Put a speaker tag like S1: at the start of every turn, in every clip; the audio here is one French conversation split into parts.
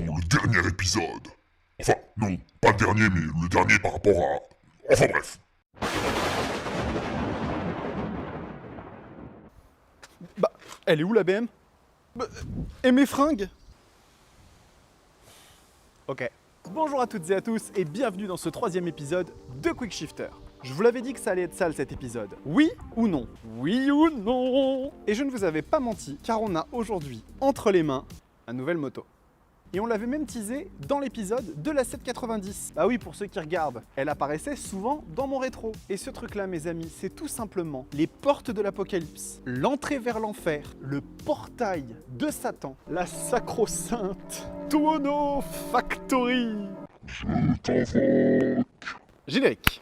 S1: dans le dernier épisode. Enfin, non, pas le dernier, mais le dernier par rapport à... Enfin bref.
S2: Bah, elle est où la BM? Et mes fringues? Ok. Bonjour à toutes et à tous et bienvenue dans ce troisième épisode de Quick Shifter. Je vous l'avais dit que ça allait être sale cet épisode. Oui ou non? Oui ou non? Et je ne vous avais pas menti car on a aujourd'hui entre les mains une nouvelle moto. Et on l'avait même teasé dans l'épisode de la 790. Bah oui, pour ceux qui regardent, elle apparaissait souvent dans mon rétro. Et ce truc-là, mes amis, c'est tout simplement les portes de l'apocalypse, l'entrée vers l'enfer, le portail de Satan, la sacro-sainte Tuono Factory.
S1: Je t'invoque.
S2: Générique.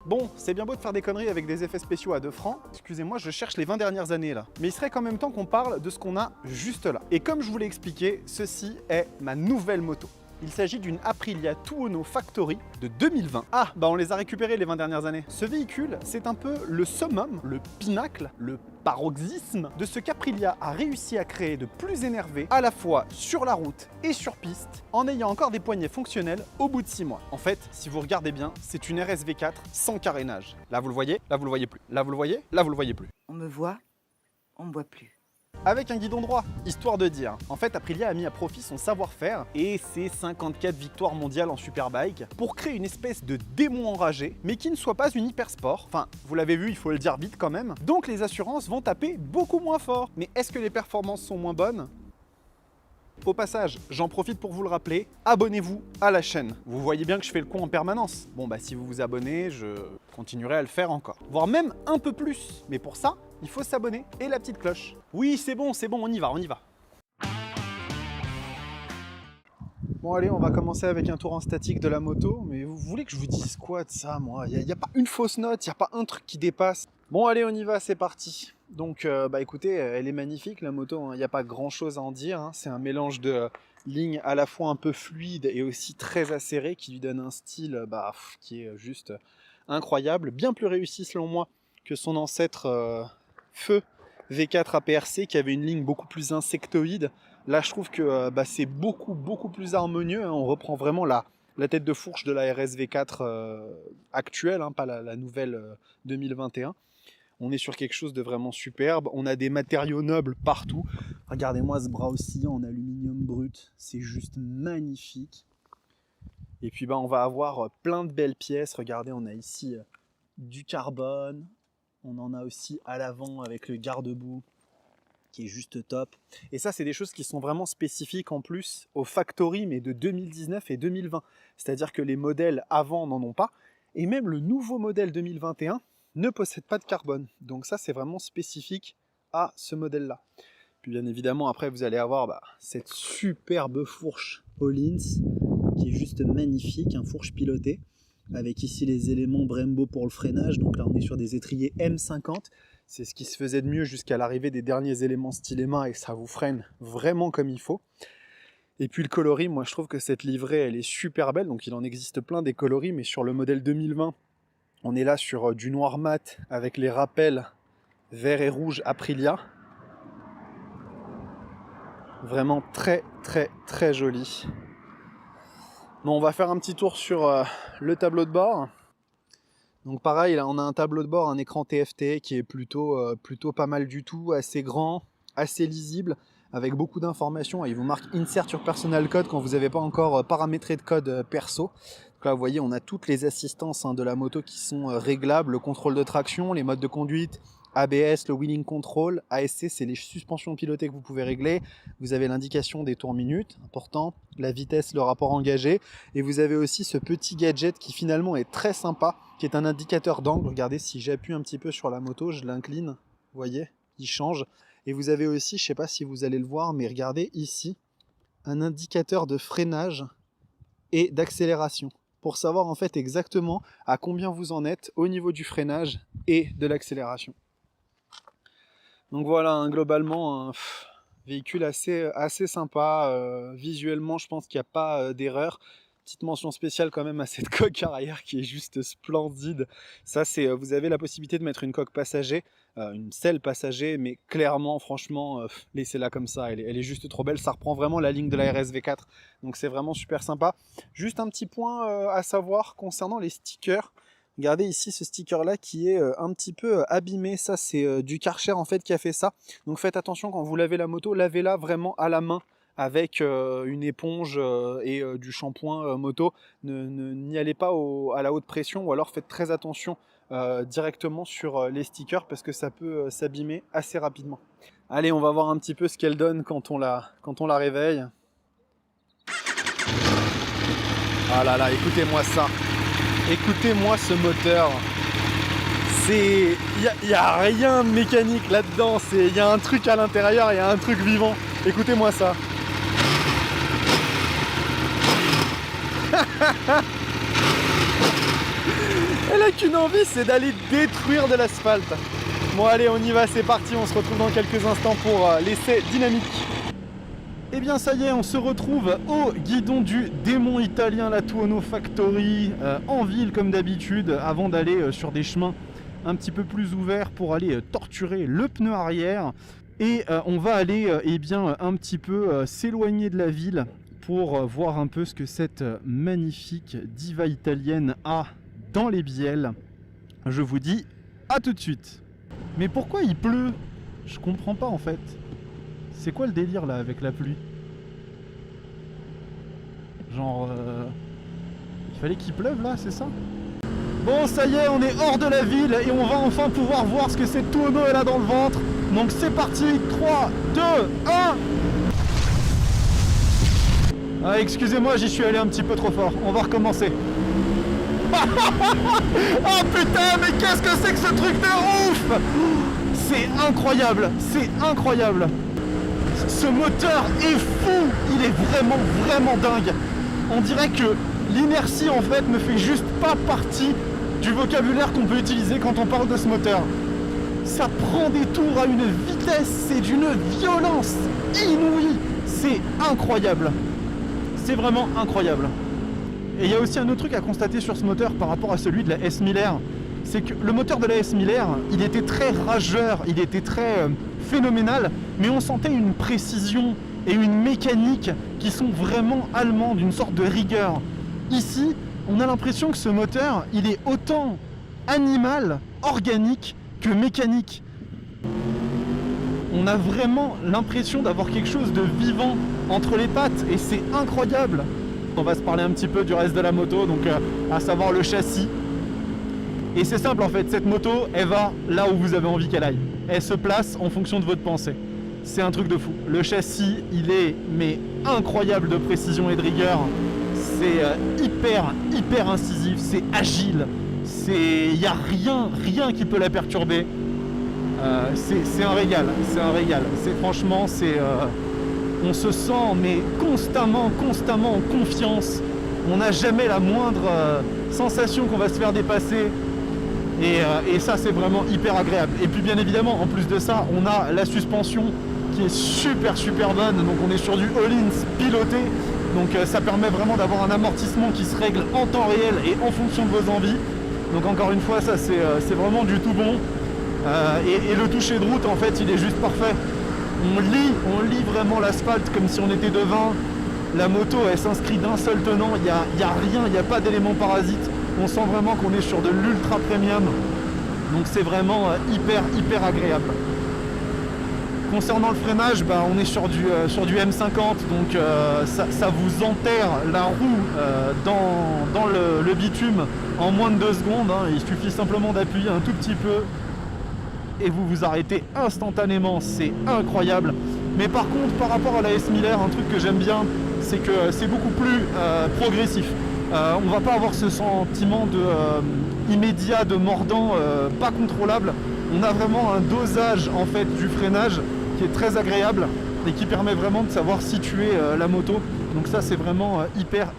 S2: Bon, c'est bien beau de faire des conneries avec des effets spéciaux à 2 francs. Excusez-moi, je cherche les 20 dernières années là. Mais il serait quand même temps qu'on parle de ce qu'on a juste là. Et comme je vous l'ai expliqué, ceci est ma nouvelle moto. Il s'agit d'une Aprilia Tuono Factory de 2020. Ah, bah on les a récupérés les 20 dernières années. Ce véhicule, c'est un peu le summum, le pinacle, le paroxysme de ce qu'Aprilia a réussi à créer de plus énervé, à la fois sur la route et sur piste, en ayant encore des poignées fonctionnelles au bout de 6 mois. En fait, si vous regardez bien, c'est une RSV4 sans carénage. Là vous le voyez, là vous le voyez plus. Là vous le voyez, là vous le voyez plus.
S3: On me voit, on me voit plus.
S2: Avec un guidon droit, histoire de dire. En fait, Aprilia a mis à profit son savoir-faire et ses 54 victoires mondiales en superbike pour créer une espèce de démon enragé, mais qui ne soit pas une hypersport. Enfin, vous l'avez vu, il faut le dire vite quand même. Donc les assurances vont taper beaucoup moins fort. Mais est-ce que les performances sont moins bonnes ? Au passage, j'en profite pour vous le rappeler, abonnez-vous à la chaîne. Vous voyez bien que je fais le con en permanence. Bon bah si vous vous abonnez, je continuerai à le faire encore. Voire même un peu plus. Mais pour ça, il faut s'abonner et la petite cloche. Oui, c'est bon, on y va, on y va. Bon allez, on va commencer avec un tour en statique de la moto. Mais vous voulez que je vous dise quoi de ça, moi? Il n'y a pas une fausse note, il n'y a pas un truc qui dépasse. Bon allez, on y va, c'est parti. Donc bah écoutez, elle est magnifique la moto, il n'y a pas grand chose à en dire, hein. C'est un mélange de lignes à la fois un peu fluides et aussi très acérées qui lui donne un style qui est juste incroyable, bien plus réussi selon moi que son ancêtre Feu V4 APRC qui avait une ligne beaucoup plus insectoïde. Là je trouve que c'est beaucoup plus harmonieux, hein. On reprend vraiment la tête de fourche de la RSV4 actuelle, hein, pas la nouvelle 2021. On est sur quelque chose de vraiment superbe. On a des matériaux nobles partout. Regardez-moi ce bras oscillant en aluminium brut. C'est juste magnifique. Et puis on va avoir plein de belles pièces. Regardez, on a ici du carbone. On en a aussi à l'avant avec le garde-boue qui est juste top. Et ça, c'est des choses qui sont vraiment spécifiques en plus au Factory, mais de 2019 et 2020. C'est-à-dire que les modèles avant n'en ont pas. Et même le nouveau modèle 2021 ne possède pas de carbone. Donc ça, c'est vraiment spécifique à ce modèle-là. Puis bien évidemment, après, vous allez avoir cette superbe fourche Öhlins, qui est juste magnifique, un fourche pilotée, avec ici les éléments Brembo pour le freinage. Donc là, on est sur des étriers M50. C'est ce qui se faisait de mieux jusqu'à l'arrivée des derniers éléments styléma, et ça vous freine vraiment comme il faut. Et puis le coloris, moi je trouve que cette livrée, elle est super belle. Donc il en existe plein des coloris, mais sur le modèle 2020, on est là sur du noir mat avec les rappels vert et rouge Aprilia. Vraiment très joli. Bon, on va faire un petit tour sur le tableau de bord. Donc pareil, là on a un tableau de bord, un écran TFT qui est plutôt pas mal du tout, assez grand, assez lisible, avec beaucoup d'informations. Il vous marque Insert your personal code quand vous n'avez pas encore paramétré de code perso. Donc là vous voyez, on a toutes les assistances de la moto qui sont réglables, le contrôle de traction, les modes de conduite, ABS, le wheeling control, ASC c'est les suspensions pilotées que vous pouvez régler, vous avez l'indication des tours minutes, important, la vitesse, le rapport engagé, et vous avez aussi ce petit gadget qui finalement est très sympa, qui est un indicateur d'angle. Regardez, si j'appuie un petit peu sur la moto, je l'incline, vous voyez, il change. Et vous avez aussi, je ne sais pas si vous allez le voir, mais regardez ici, un indicateur de freinage et d'accélération, pour savoir en fait exactement à combien vous en êtes au niveau du freinage et de l'accélération. Donc voilà, globalement, Véhicule assez sympa. Visuellement, je pense qu'il n'y a pas d'erreur. Petite mention spéciale quand même à cette coque arrière qui est juste splendide. Ça, vous avez la possibilité de mettre une coque passager, une selle passager, mais clairement, franchement, laissez-la comme ça. Elle est juste trop belle. Ça reprend vraiment la ligne de la RSV4. Donc c'est vraiment super sympa. Juste un petit point à savoir concernant les stickers. Regardez ici ce sticker là qui est un petit peu abîmé, ça c'est du Karcher en fait qui a fait ça. Donc faites attention quand vous lavez la moto, lavez-la vraiment à la main avec une éponge et du shampoing moto. N'y allez pas à la haute pression ou alors faites très attention directement sur les stickers parce que ça peut s'abîmer assez rapidement. Allez, on va voir un petit peu ce qu'elle donne quand on la réveille. Ah là là, écoutez-moi ça. Écoutez-moi ce moteur, il n'y a rien de mécanique là-dedans, il y a un truc à l'intérieur, il y a un truc vivant. Écoutez-moi ça. Elle a qu'une envie, c'est d'aller détruire de l'asphalte. Bon allez, on y va, c'est parti, on se retrouve dans quelques instants pour l'essai dynamique. Et bien ça y est, on se retrouve au guidon du démon italien, la Tuono Factory, en ville comme d'habitude, avant d'aller sur des chemins un petit peu plus ouverts pour aller torturer le pneu arrière. Et on va aller un petit peu s'éloigner de la ville pour voir un peu ce que cette magnifique diva italienne a dans les bielles. Je vous dis à tout de suite. Mais pourquoi il pleut? Je comprends pas en fait. C'est quoi le délire là avec la pluie? Genre il fallait qu'il pleuve là, c'est ça? Bon ça y est, on est hors de la ville et on va enfin pouvoir voir ce que cette Tuono elle a dans le ventre. Donc c'est parti, 3, 2, 1. Ah excusez-moi, j'y suis allé un petit peu trop fort, on va recommencer. Oh putain, mais qu'est-ce que c'est que ce truc de ouf! C'est incroyable, c'est incroyable. Ce moteur est fou, il est vraiment dingue. On dirait que l'inertie en fait ne fait juste pas partie du vocabulaire qu'on peut utiliser quand on parle de ce moteur. Ça prend des tours à une vitesse, c'est d'une violence inouïe. C'est incroyable. C'est vraiment incroyable. Et il y a aussi un autre truc à constater sur ce moteur par rapport à celui de la S Miller. C'est que le moteur de la S Miller, il était très rageur, il était très phénoménal, mais on sentait une précision et une mécanique qui sont vraiment allemandes, une sorte de rigueur. Ici, on a l'impression que ce moteur, il est autant animal, organique, que mécanique. On a vraiment l'impression d'avoir quelque chose de vivant entre les pattes et c'est incroyable. On va se parler un petit peu du reste de la moto, donc à savoir le châssis. Et c'est simple en fait, cette moto, elle va là où vous avez envie qu'elle aille. Elle se place en fonction de votre pensée. C'est un truc de fou. Le châssis, il est mais incroyable de précision et de rigueur. C'est hyper incisif, c'est agile. Il n'y a rien qui peut la perturber. C'est un régal, c'est un régal. Franchement, on se sent mais constamment en confiance. On n'a jamais la moindre sensation qu'on va se faire dépasser. Et ça, c'est vraiment hyper agréable. Et puis bien évidemment, en plus de ça, on a la suspension qui est super bonne. Donc on est sur du all-in piloté. Donc ça permet vraiment d'avoir un amortissement qui se règle en temps réel et en fonction de vos envies. Donc encore une fois, ça c'est vraiment du tout bon. Et le toucher de route, en fait, il est juste parfait. On lit vraiment l'asphalte comme si on était devant. La moto, elle s'inscrit d'un seul tenant. Il n'y a rien, il n'y a pas d'éléments parasites. On sent vraiment qu'on est sur de l'ultra premium. Donc c'est vraiment hyper agréable. Concernant le freinage, on est sur du M50, donc ça vous enterre la roue dans le bitume en moins de 2 secondes. Hein. Il suffit simplement d'appuyer un tout petit peu et vous vous arrêtez instantanément, c'est incroyable. Mais par contre, par rapport à la S Miller, un truc que j'aime bien, c'est que c'est beaucoup plus progressif. On va pas avoir ce sentiment immédiat de mordant pas contrôlable. On a vraiment un dosage en fait du freinage qui est très agréable et qui permet vraiment de savoir situer la moto. Donc ça c'est vraiment hyper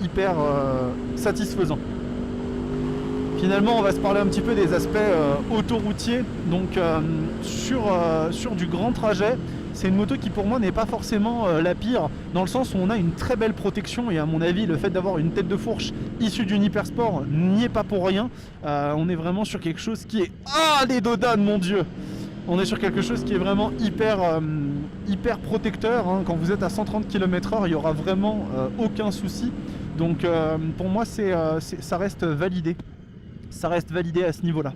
S2: satisfaisant. Finalement on va se parler un petit peu des aspects autoroutiers. Donc sur du grand trajet, c'est une moto qui pour moi n'est pas forcément la pire, dans le sens où on a une très belle protection, et à mon avis le fait d'avoir une tête de fourche issue d'une Hypersport n'y est pas pour rien. On est vraiment sur quelque chose qui est... Ah, les dodanes, mon dieu! On est sur quelque chose qui est vraiment hyper protecteur, hein. Quand vous êtes à 130 km/h, il n'y aura vraiment aucun souci. Donc pour moi ça reste validé. Ça reste validé à ce niveau-là.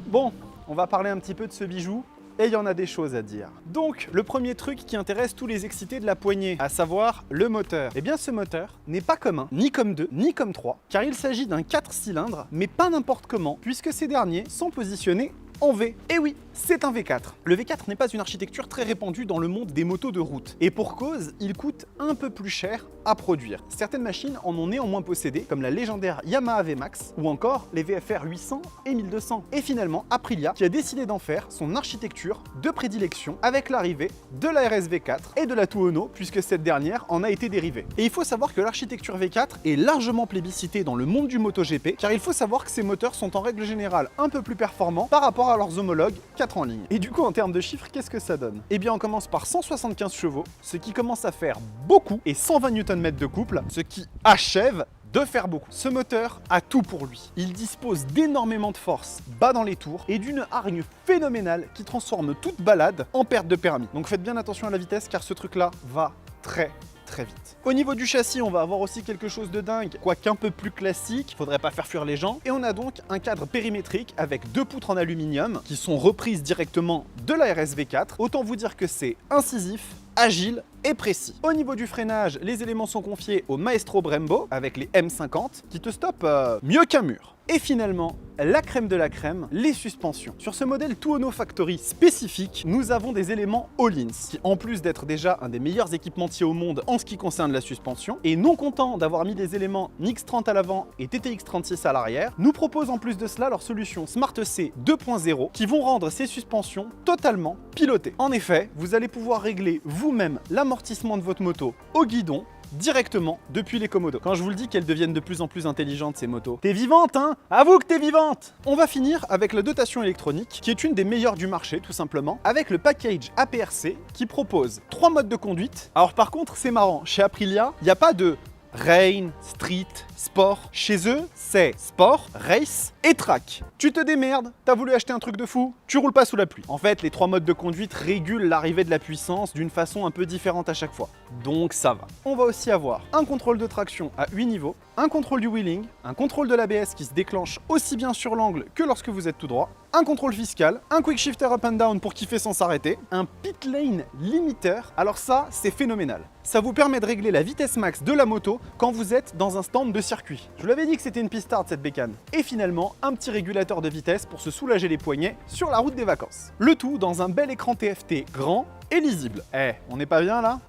S2: Bon, on va parler un petit peu de ce bijou. Et il y en a des choses à dire. Donc, le premier truc qui intéresse tous les excités de la poignée, à savoir le moteur. Eh bien, ce moteur n'est pas comme 1, ni comme 2, ni comme 3, car il s'agit d'un 4 cylindres, mais pas n'importe comment, puisque ces derniers sont positionnés en V. Et oui, c'est un V4. Le V4 n'est pas une architecture très répandue dans le monde des motos de route. Et pour cause, il coûte un peu plus cher à produire. Certaines machines en ont néanmoins possédé, comme la légendaire Yamaha VMAX, ou encore les VFR 800 et 1200. Et finalement, Aprilia, qui a décidé d'en faire son architecture de prédilection avec l'arrivée de la RS V4 et de la Tuono, puisque cette dernière en a été dérivée. Et il faut savoir que l'architecture V4 est largement plébiscitée dans le monde du MotoGP, car il faut savoir que ces moteurs sont en règle générale un peu plus performants par rapport à leurs homologues 4 en ligne. Et du coup, en termes de chiffres, qu'est-ce que ça donne? Eh bien, on commence par 175 chevaux, ce qui commence à faire beaucoup, et 120 Nm de couple, ce qui achève de faire beaucoup. Ce moteur a tout pour lui. Il dispose d'énormément de force bas dans les tours et d'une hargne phénoménale qui transforme toute balade en perte de permis. Donc faites bien attention à la vitesse, car ce truc-là va très vite. Au niveau du châssis, on va avoir aussi quelque chose de dingue, quoique un peu plus classique, faudrait pas faire fuir les gens. Et on a donc un cadre périmétrique avec 2 poutres en aluminium qui sont reprises directement de la RS V4. Autant vous dire que c'est incisif, agile et précis. Au niveau du freinage, les éléments sont confiés au Maestro Brembo avec les M50 qui te stoppent mieux qu'un mur. Et finalement, la crème de la crème, les suspensions. Sur ce modèle Tuono Factory spécifique, nous avons des éléments Öhlins qui, en plus d'être déjà un des meilleurs équipementiers au monde en ce qui concerne la suspension, et non content d'avoir mis des éléments NX30 à l'avant et TTX36 à l'arrière, nous proposent en plus de cela leur solution Smart C 2.0 qui vont rendre ces suspensions totalement pilotées. En effet, vous allez pouvoir régler vous-même l'amortissement de votre moto au guidon directement depuis les commodos. Quand je vous le dis qu'elles deviennent de plus en plus intelligentes ces motos. T'es vivante, hein? Avoue que t'es vivante! On va finir avec la dotation électronique, qui est une des meilleures du marché tout simplement, avec le package APRC qui propose 3 modes de conduite. Alors par contre, c'est marrant, chez Aprilia, il n'y a pas de Rain, Street, Sport. Chez eux, c'est Sport, Race et Track. Tu te démerdes, t'as voulu acheter un truc de fou, tu roules pas sous la pluie. En fait, les 3 modes de conduite régulent l'arrivée de la puissance d'une façon un peu différente à chaque fois. Donc ça va. On va aussi avoir un contrôle de traction à 8 niveaux, un contrôle du wheeling, un contrôle de l'ABS qui se déclenche aussi bien sur l'angle que lorsque vous êtes tout droit, un contrôle fiscal, un quick shifter up and down pour kiffer sans s'arrêter, un pit lane limiteur. Alors ça, c'est phénoménal. Ça vous permet de régler la vitesse max de la moto quand vous êtes dans un stand de circuit. Je vous l'avais dit que c'était une pistard cette bécane. Et finalement, un petit régulateur de vitesse pour se soulager les poignets sur la route des vacances. Le tout dans un bel écran TFT grand et lisible. Eh, on n'est pas bien là?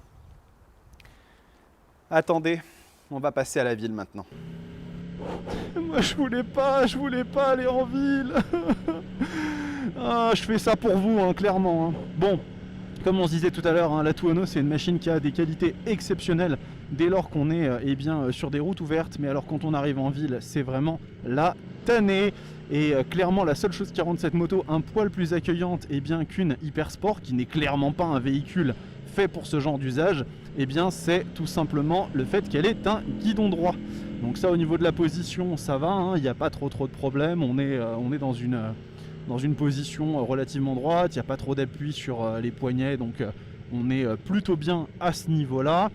S2: Attendez, on va passer à la ville maintenant. Moi je voulais pas aller en ville. Ah, je fais ça pour vous, hein, clairement. Hein. Bon, comme on se disait tout à l'heure, hein, la Tuono c'est une machine qui a des qualités exceptionnelles dès lors qu'on est sur des routes ouvertes, mais alors quand on arrive en ville, c'est vraiment la tannée. Et clairement la seule chose qui rend cette moto un poil plus accueillante qu'une Hypersport, qui n'est clairement pas un véhicule fait pour ce genre d'usage, c'est tout simplement le fait qu'elle est un guidon droit. Donc ça, au niveau de la position, ça va, hein, il n'y a pas trop de problèmes, on est dans une position relativement droite, il n'y a pas trop d'appui sur les poignets, donc on est plutôt bien à ce niveau-là.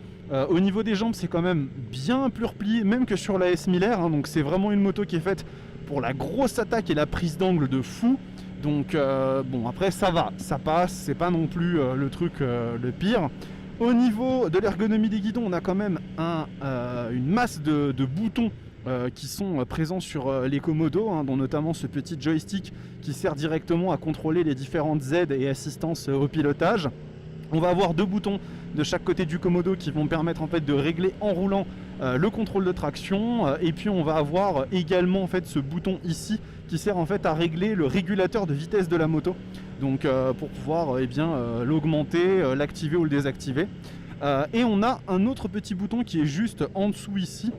S2: Au niveau des jambes, c'est quand même bien plus replié, même que sur la S Miller, hein, donc c'est vraiment une moto qui est faite pour la grosse attaque et la prise d'angle de fou. Donc bon, après ça va, ça passe, c'est pas non plus le truc le pire. Au niveau de l'ergonomie des guidons, on a quand même une masse de boutons qui sont présents sur les commodos, hein, dont notamment ce petit joystick qui sert directement à contrôler les différentes aides et assistances au pilotage. On va avoir 2 boutons de chaque côté du commodo qui vont permettre en fait de régler en roulant le contrôle de traction, et puis on va avoir également en fait ce bouton ici qui sert en fait à régler le régulateur de vitesse de la moto, donc pour pouvoir l'augmenter, l'activer ou le désactiver. Et on a un autre petit bouton qui est juste en dessous ici,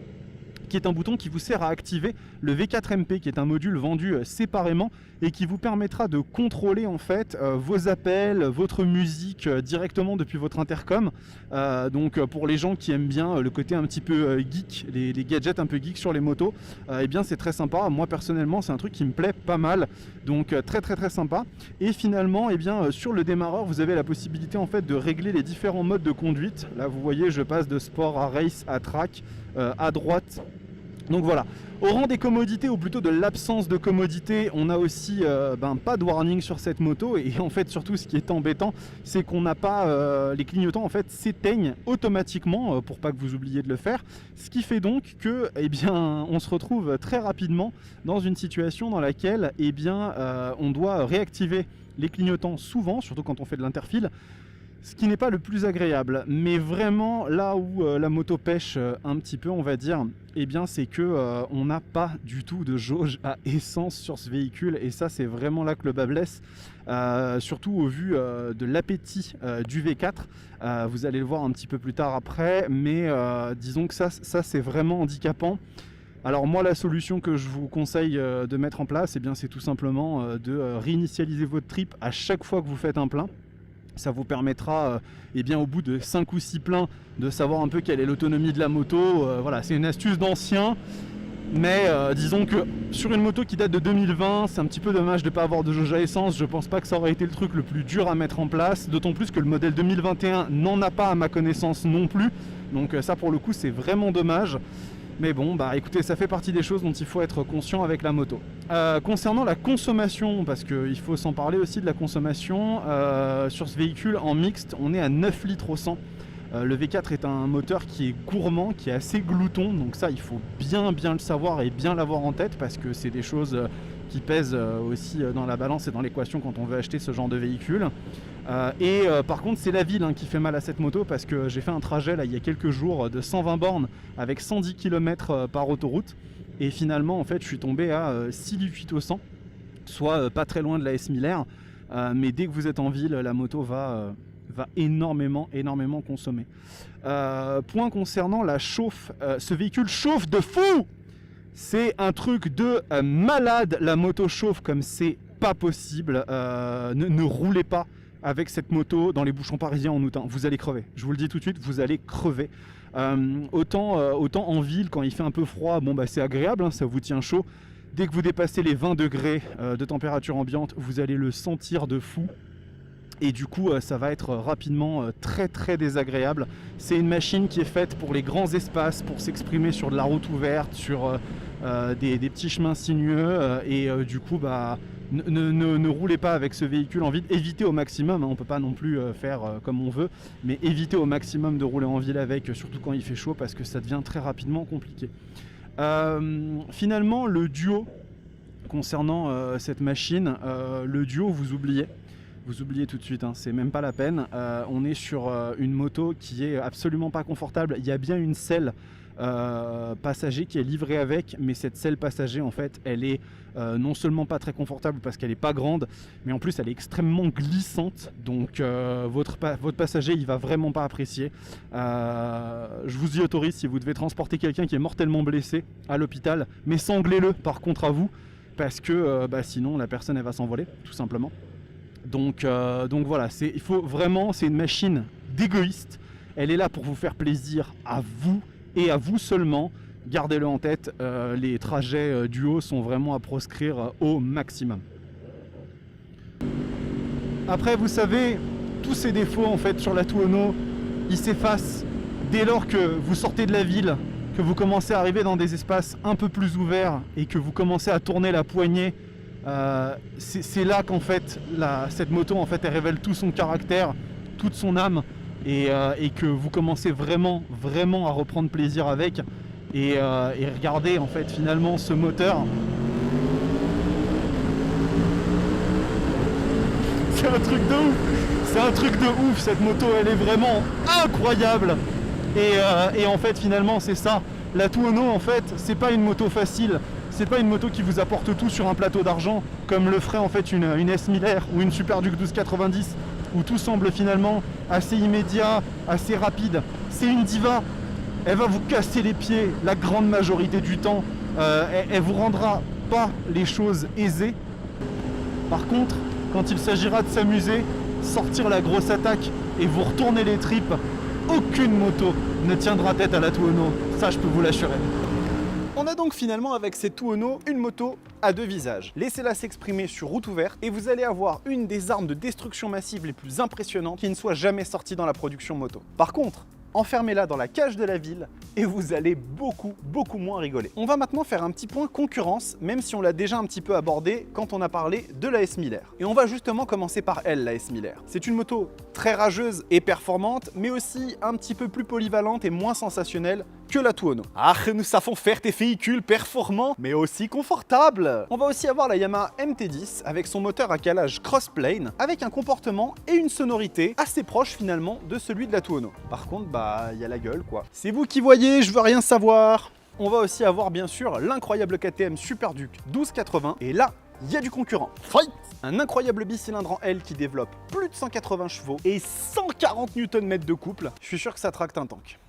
S2: qui est un bouton qui vous sert à activer le V4MP, qui est un module vendu séparément et qui vous permettra de contrôler en fait vos appels, votre musique directement depuis votre intercom. Donc pour les gens qui aiment bien le côté un petit peu geek, les gadgets un peu geek sur les motos, eh bien c'est très sympa. Moi personnellement c'est un truc qui me plaît pas mal, donc très sympa. Et finalement eh bien sur le démarreur vous avez la possibilité en fait de régler les différents modes de conduite. Là vous voyez je passe de sport à race à track à droite. Donc voilà, au rang des commodités, ou plutôt de l'absence de commodité, on a aussi pas de warning sur cette moto. Et en fait surtout ce qui est embêtant, c'est qu'on n'a pas les clignotants en fait s'éteignent automatiquement pour pas que vous oubliez de le faire. Ce qui fait donc que eh bien on se retrouve très rapidement dans une situation dans laquelle eh bien on doit réactiver les clignotants souvent, surtout quand on fait de l'interfile. Ce qui n'est pas le plus agréable, mais vraiment là où la moto pêche un petit peu on va dire, eh bien c'est que on n'a pas du tout de jauge à essence sur ce véhicule et ça c'est vraiment là que le bas blesse, surtout au vu de l'appétit du V4, vous allez le voir un petit peu plus tard après, mais disons que ça c'est vraiment handicapant. Alors moi la solution que je vous conseille de mettre en place, eh bien c'est tout simplement de réinitialiser votre trip à chaque fois que vous faites un plein. Ça vous permettra eh bien, au bout de 5 ou 6 pleins de savoir un peu quelle est l'autonomie de la moto. Voilà, c'est une astuce d'ancien, mais disons que sur une moto qui date de 2020, c'est un petit peu dommage de ne pas avoir de jauge à essence. Je pense pas que ça aurait été le truc le plus dur à mettre en place, d'autant plus que le modèle 2021 n'en a pas à ma connaissance non plus. Donc ça pour le coup c'est vraiment dommage. Mais bon, bah écoutez, ça fait partie des choses dont il faut être conscient avec la moto. Concernant la consommation, parce qu'il faut s'en parler aussi de la consommation, sur ce véhicule en mixte, on est à 9 litres au 100. Le V4 est un moteur qui est gourmand, qui est assez glouton, donc ça il faut bien le savoir et bien l'avoir en tête parce que c'est des choses qui pèsent aussi dans la balance et dans l'équation quand on veut acheter ce genre de véhicule. Par contre c'est la ville qui fait mal à cette moto parce que j'ai fait un trajet là, il y a quelques jours de 120 bornes avec 110 km par autoroute et finalement en fait je suis tombé à 6,8 au 100, soit pas très loin de la S1000R, mais dès que vous êtes en ville la moto va énormément consommer. Point concernant la chauffe, ce véhicule chauffe de fou, c'est un truc de malade, la moto chauffe comme c'est pas possible. Ne roulez pas avec cette moto dans les bouchons parisiens en août, vous allez crever, je vous le dis tout de suite, vous allez crever. Autant en ville quand il fait un peu froid, bon bah c'est agréable, ça vous tient chaud. Dès que vous dépassez les 20 degrés de température ambiante, vous allez le sentir de fou. Et du coup ça va être rapidement très désagréable. C'est une machine qui est faite pour les grands espaces, pour s'exprimer sur de la route ouverte, sur des petits chemins sinueux du coup bah ne roulez pas avec ce véhicule en ville, évitez au maximum, on peut pas non plus faire comme on veut, mais évitez au maximum de rouler en ville avec, surtout quand il fait chaud parce que ça devient très rapidement compliqué. Finalement le duo concernant cette machine, le duo vous oubliez tout de suite, c'est même pas la peine. On est sur une moto qui est absolument pas confortable. Il y a bien une selle passager qui est livrée avec, mais cette selle passager en fait elle est non seulement pas très confortable parce qu'elle est pas grande, mais en plus elle est extrêmement glissante, donc votre passager il va vraiment pas apprécier. Je vous y autorise si vous devez transporter quelqu'un qui est mortellement blessé à l'hôpital, mais sanglez-le par contre à vous, parce que sinon la personne elle va s'envoler tout simplement. Donc voilà, c'est une machine d'égoïste. Elle est là pour vous faire plaisir à vous et à vous seulement. Gardez-le en tête, les trajets duo sont vraiment à proscrire au maximum. Après, vous savez, tous ces défauts en fait sur la Tuono, ils s'effacent dès lors que vous sortez de la ville, que vous commencez à arriver dans des espaces un peu plus ouverts et que vous commencez à tourner la poignée. C'est là qu'en fait cette moto en fait elle révèle tout son caractère, toute son âme et que vous commencez vraiment à reprendre plaisir avec et regardez en fait finalement ce moteur, c'est un truc de ouf, cette moto elle est vraiment incroyable et en fait finalement c'est ça, la Tuono en fait c'est pas une moto facile. C'est pas une moto qui vous apporte tout sur un plateau d'argent comme le ferait en fait une S1000R ou une Super Duke 1290 où tout semble finalement assez immédiat, assez rapide. C'est une diva. elle va vous casser les pieds la grande majorité du temps. Elle vous rendra pas les choses aisées. Par contre, quand il s'agira de s'amuser, sortir la grosse attaque et vous retourner les tripes, aucune moto ne tiendra tête à la Tuono, ça je peux vous l'assurer. On a donc finalement avec cette Tuono une moto à deux visages. Laissez-la s'exprimer sur route ouverte et vous allez avoir une des armes de destruction massive les plus impressionnantes qui ne soit jamais sortie dans la production moto. Par contre, enfermez-la dans la cage de la ville et vous allez beaucoup moins rigoler. On va maintenant faire un petit point concurrence, même si on l'a déjà un petit peu abordé quand on a parlé de la S Miller. Et on va justement commencer par elle, la S Miller. C'est une moto très rageuse et performante, mais aussi un petit peu plus polyvalente et moins sensationnelle que la Tuono. Ah, nous savons faire des véhicules performants, mais aussi confortables. On va aussi avoir la Yamaha MT-10 avec son moteur à calage crossplane, avec un comportement et une sonorité assez proches finalement de celui de la Tuono. Par contre, il y a la gueule quoi. C'est vous qui voyez, je veux rien savoir. On va aussi avoir bien sûr l'incroyable KTM Super Duke 1280, et là, il y a du concurrent. Fight! Un incroyable bicylindre en L qui développe plus de 180 chevaux et 140 Nm de couple. Je suis sûr que ça tracte un tank.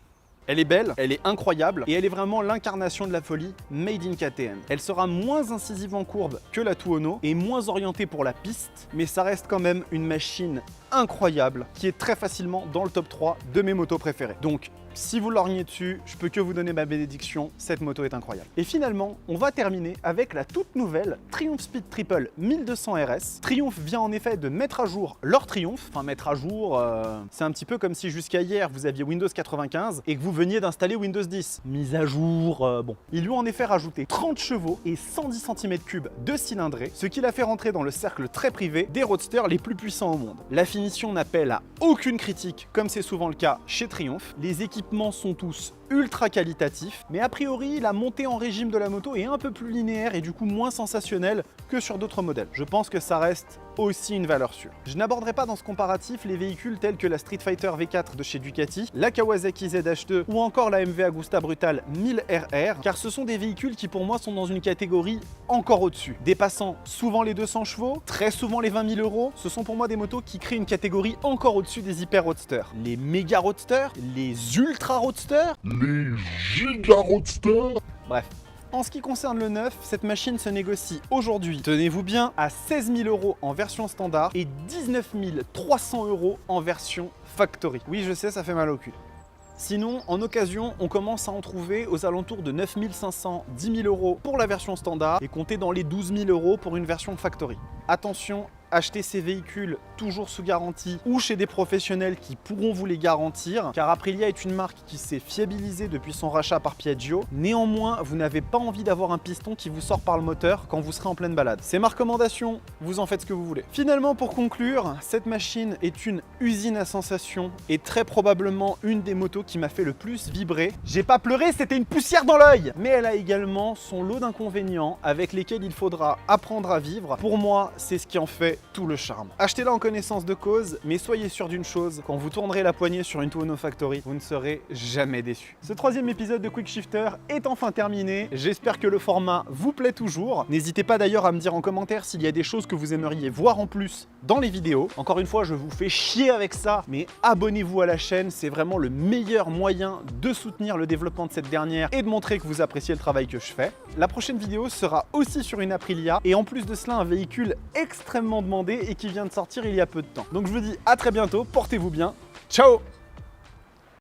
S2: Elle est belle, elle est incroyable et elle est vraiment l'incarnation de la folie made in KTM. Elle sera moins incisive en courbe que la Tuono et moins orientée pour la piste, mais ça reste quand même une machine incroyable qui est très facilement dans le top 3 de mes motos préférées. Donc, si vous lorgnez dessus, je peux que vous donner ma bénédiction, cette moto est incroyable. Et finalement, on va terminer avec la toute nouvelle Triumph Speed Triple 1200 RS. Triumph vient en effet de mettre à jour leur Triumph. Enfin, mettre à jour, c'est un petit peu comme si jusqu'à hier, vous aviez Windows 95 et que vous veniez d'installer Windows 10. Mise à jour, bon. Ils lui ont en effet rajouté 30 chevaux et 110 cm3 de cylindrée, ce qui l'a fait rentrer dans le cercle très privé des roadsters les plus puissants au monde. La finition n'appelle à aucune critique, comme c'est souvent le cas chez Triumph. Les équipements sont tous ultra qualitatifs, mais a priori la montée en régime de la moto est un peu plus linéaire et du coup moins sensationnelle que sur d'autres modèles. Je pense que ça reste aussi une valeur sûre. Je n'aborderai pas dans ce comparatif les véhicules tels que la Street Fighter V4 de chez Ducati, la Kawasaki ZH2 ou encore la MV Agusta Brutal 1000RR, car ce sont des véhicules qui pour moi sont dans une catégorie encore au-dessus, dépassant souvent les 200 chevaux, très souvent les 20 000 €. Ce sont pour moi des motos qui créent une catégorie encore au-dessus des hyper roadsters, les méga roadsters, les ultra roadsters,
S1: Les giga roadsters.
S2: bref. En ce qui concerne le neuf, cette machine se négocie aujourd'hui, tenez-vous bien, à 16 000 € en version standard et 19 300 € en version factory. Oui, je sais, ça fait mal au cul. Sinon, en occasion, on commence à en trouver aux alentours de 9 500, 10 000 € pour la version standard et compter dans les 12 000 € pour une version factory. Attention, achetez ces véhicules toujours sous garantie ou chez des professionnels qui pourront vous les garantir, car Aprilia est une marque qui s'est fiabilisée depuis son rachat par Piaggio. Néanmoins, vous n'avez pas envie d'avoir un piston qui vous sort par le moteur quand vous serez en pleine balade. C'est ma recommandation, vous en faites ce que vous voulez. Finalement, pour conclure, cette machine est une usine à sensations et très probablement une des motos qui m'a fait le plus vibrer. J'ai pas pleuré, c'était une poussière dans l'œil! Mais elle a également son lot d'inconvénients avec lesquels il faudra apprendre à vivre. Pour moi, c'est ce qui en fait tout le charme. Achetez-la en connaissance de cause, mais soyez sûr d'une chose, quand vous tournerez la poignée sur une Tuono Factory, vous ne serez jamais déçu. Ce troisième épisode de Quick Shifter est enfin terminé. J'espère que le format vous plaît toujours. N'hésitez pas d'ailleurs à me dire en commentaire s'il y a des choses que vous aimeriez voir en plus dans les vidéos. Encore une fois, je vous fais chier avec ça, mais abonnez-vous à la chaîne, c'est vraiment le meilleur moyen de soutenir le développement de cette dernière et de montrer que vous appréciez le travail que je fais. La prochaine vidéo sera aussi sur une Aprilia et en plus de cela un véhicule extrêmement demandé et qui vient de sortir il y a peu de temps. Donc je vous dis à très bientôt, portez-vous bien, ciao!